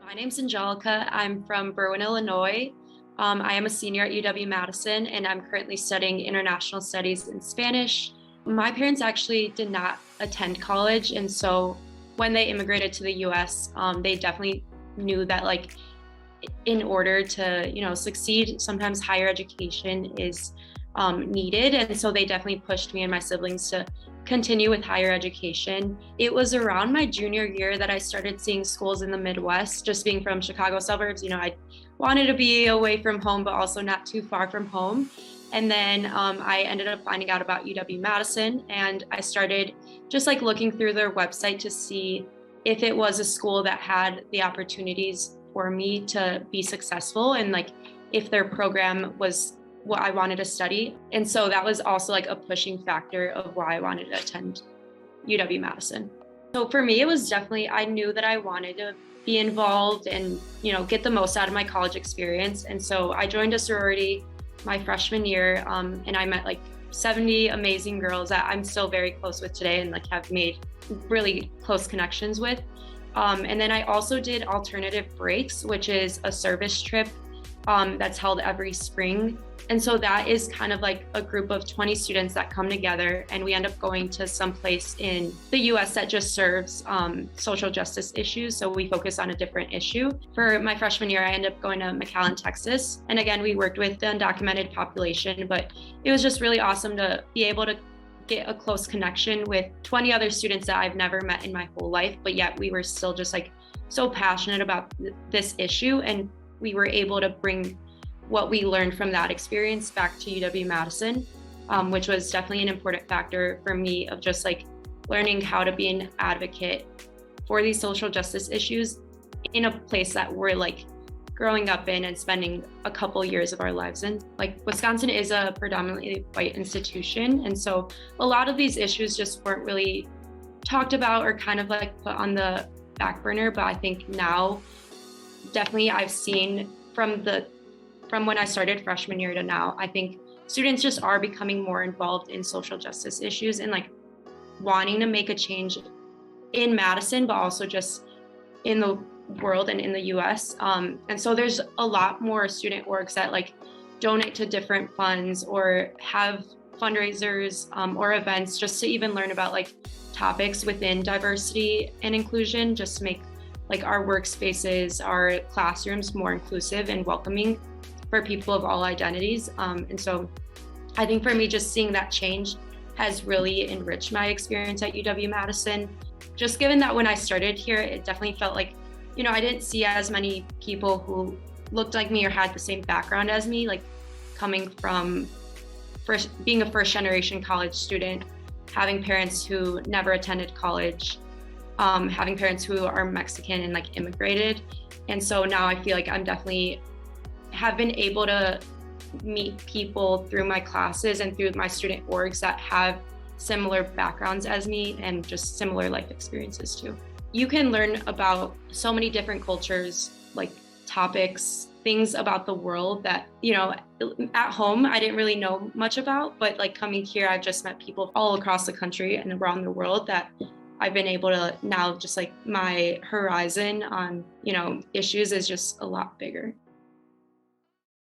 My name's Angelica. I'm from Berwyn, Illinois. I am a senior at UW-Madison, and I'm currently studying international studies in Spanish. My parents actually did not attend college, and so when they immigrated to the US, they definitely knew that in order to succeed, sometimes higher education is needed, and so they definitely pushed me and my siblings to continue with higher education. It was around my junior year that I started seeing schools in the Midwest. Just being from Chicago suburbs, I wanted to be away from home, but also not too far from home. And then I ended up finding out about UW-Madison, and I started just looking through their website to see if it was a school that had the opportunities for me to be successful, and if their program was what I wanted to study. And so that was also a pushing factor of why I wanted to attend UW-Madison. So for me, it was definitely, I knew that I wanted to be involved and, get the most out of my college experience. And so I joined a sorority my freshman year, and I met 70 amazing girls that I'm still very close with today and have made really close connections with. And then I also did alternative breaks, which is a service trip that's held every spring. And so that is kind of a group of 20 students that come together, and we end up going to some place in the US that just serves social justice issues. So we focus on a different issue. For my freshman year, I ended up going to McAllen, Texas. And again, we worked with the undocumented population, but it was just really awesome to be able to get a close connection with 20 other students that I've never met in my whole life, but yet we were still just so passionate about this issue. And we were able to bring what we learned from that experience back to UW-Madison, which was definitely an important factor for me of just learning how to be an advocate for these social justice issues in a place that we're growing up in and spending a couple years of our lives in. Wisconsin is a predominantly white institution, and so a lot of these issues just weren't really talked about or kind of put on the back burner. But I think now, definitely I've seen from when I started freshman year to now, I think students just are becoming more involved in social justice issues and wanting to make a change in Madison, but also just in the world and in the US. And so there's a lot more student orgs that donate to different funds or have fundraisers or events just to even learn about topics within diversity and inclusion, just to make our workspaces, our classrooms more inclusive and welcoming for people of all identities. And so I think for me, just seeing that change has really enriched my experience at UW-Madison. Just given that when I started here, it definitely felt I didn't see as many people who looked like me or had the same background as me, coming from being a first generation college student, having parents who never attended college, having parents who are Mexican and immigrated. And so now I feel I'm definitely have been able to meet people through my classes and through my student orgs that have similar backgrounds as me and just similar life experiences too. You can learn about so many different cultures, topics, things about the world that, at home I didn't really know much about, but coming here, I've just met people all across the country and around the world that I've been able to now just my horizon on, issues is just a lot bigger.